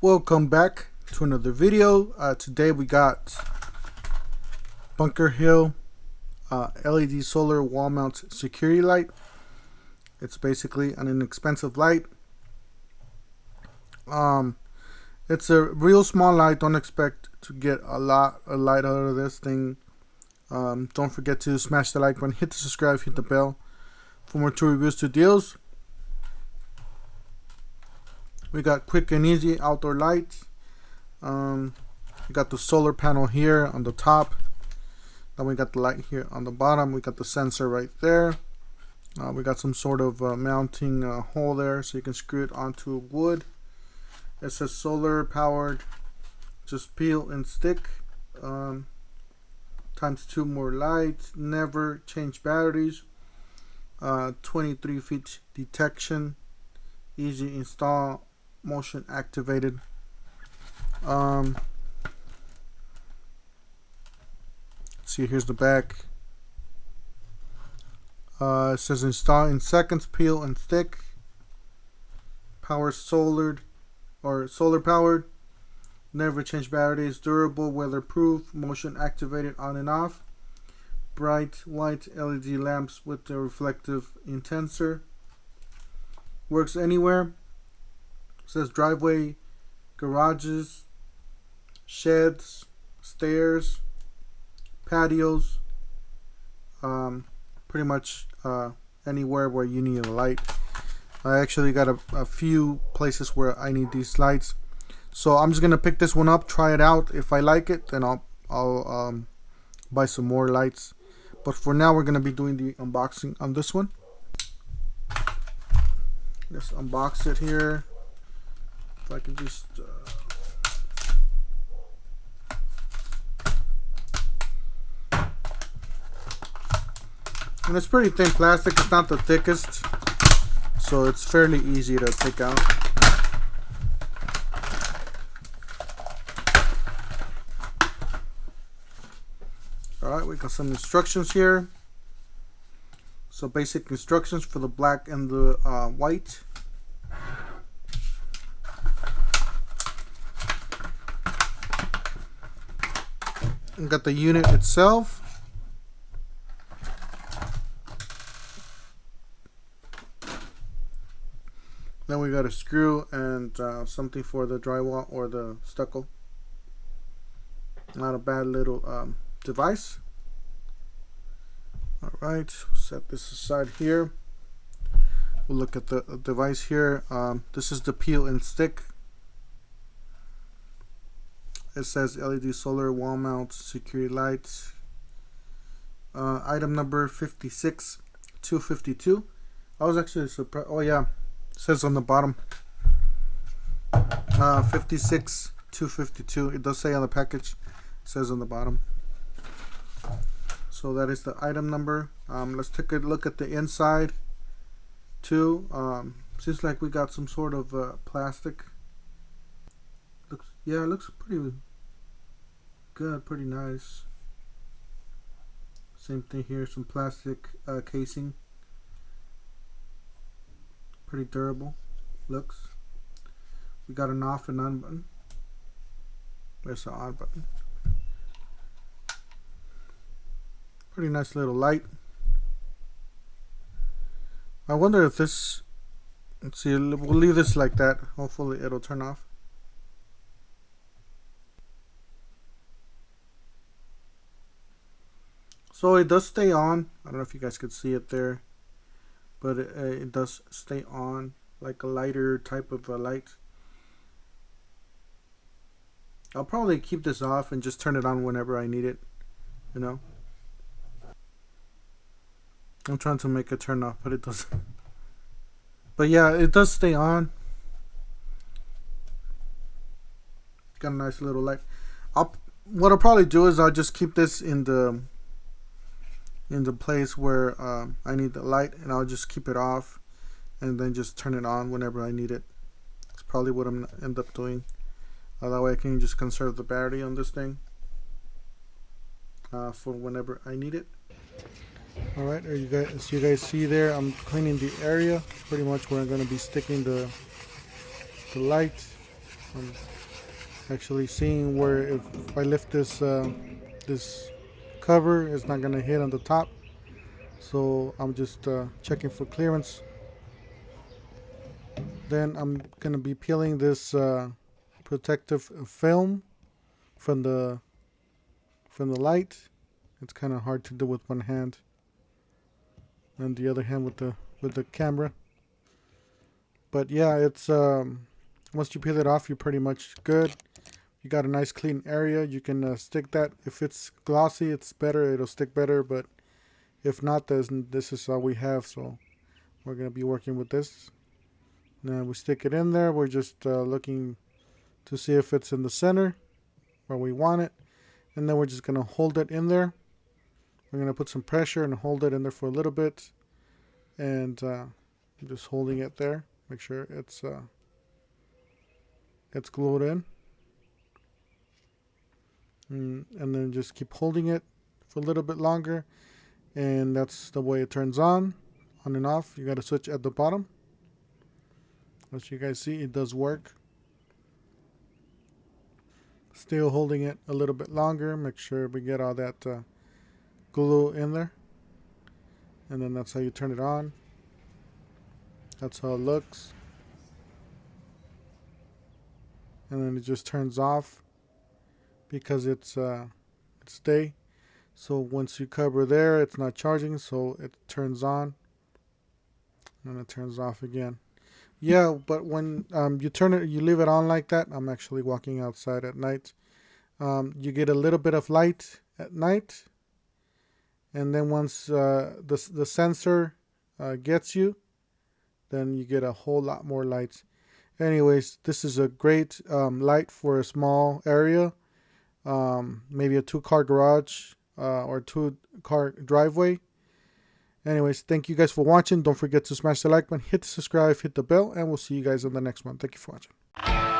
Welcome back to another video. Today we got Bunker Hill LED solar wall mount security light. It's basically an inexpensive light. It's a real small light. Don't expect to get a lot of light out of this thing. Don't forget to smash the like button, hit the subscribe, hit the bell for more tool reviews to deals. We got quick and easy outdoor lights. We got the solar panel here on the top. Then we got the light here on the bottom. We got the sensor right there. We got some sort of mounting hole there so you can screw it onto wood. It says solar powered, just peel and stick. Times 2 more lights. Never change batteries. 23 feet detection. Easy install. Motion activated. See, here's the back. It says install in seconds, peel and stick. Power solar powered. Never change batteries. Durable, weatherproof. Motion activated on and off. Bright white LED lamps with the reflective intenser. Works anywhere. Says driveway, garages, sheds, stairs, patios, pretty much anywhere where you need a light. I actually got a few places where I need these lights, so I'm just gonna pick this one up, try it out. If I like it, then I'll buy some more lights. But for now, we're gonna be doing the unboxing on this one. Let's unbox it here. If I can just and it's pretty thin plastic. It's not the thickest, so it's fairly easy to take out. Alright, we got some instructions here. So basic instructions for the black and the white. We got the unit itself. Then we got a screw and something for the drywall or the stucco. Not a bad little device. Alright, set this aside here. We'll look at the device here. This is the peel and stick. It says LED solar wall mount security lights. Item number 56252. I was actually surprised. Oh yeah, it says on the bottom 56252. It does say on the package. It says on the bottom. So that is the item number. Let's take a look at the inside too. Seems like we got some sort of plastic. Yeah, it looks pretty good, pretty nice. Same thing here, some plastic casing. Pretty durable looks. We got an off and on button. There's the on button. Pretty nice little light. I wonder if this, let's see, we'll leave this like that. Hopefully it'll turn off. So it does stay on. I don't know if you guys could see it there, but it does stay on, like a lighter type of a light. I'll probably keep this off and just turn it on whenever I need it, you know. I'm trying to make it turn off, but it doesn't. But yeah, it does stay on. Got a nice little light. What I'll probably do is I'll just keep this in the place where I need the light, and I'll just keep it off and then just turn it on whenever I need it. That's probably what I'm gonna end up doing. That way I can just conserve the battery on this thing for whenever I need it. Alright, you guys see there, I'm cleaning the area pretty much where I'm going to be sticking the light. actually seeing where if I lift this this cover, it's not gonna hit on the top. So I'm just checking for clearance. Then I'm gonna be peeling this protective film from the light. It's kind of hard to do with one hand, and the other hand with the camera. But yeah, it's once you peel it off, you're pretty much good. You got a nice clean area. You can stick that. If it's glossy, it's better. It'll stick better. But if not, this is all we have. So we're gonna be working with this. Now we stick it in there. We're just looking to see if it's in the center where we want it, and then we're just gonna hold it in there. We're gonna put some pressure and hold it in there for a little bit, and just holding it there. Make sure it's glued in, and then just keep holding it for a little bit longer, and that's the way it turns on and off. You got to switch at the bottom. As you guys see, it does work. Still holding it a little bit longer. Make sure we get all that glue in there, and then that's how you turn it on. That's how it looks, and then it just turns off because it's day. So once you cover there, it's not charging, so it turns on and it turns off again. Yeah, but when you turn it, you leave it on like that. I'm actually walking outside at night. You get a little bit of light at night, and then once the sensor gets you, then you get a whole lot more lights. Anyways, this is a great light for a small area, maybe a 2-car garage or 2-car driveway. Anyways, thank you guys for watching. Don't forget to smash the like button, hit the subscribe, hit the bell, and we'll see you guys on the next one. Thank you for watching.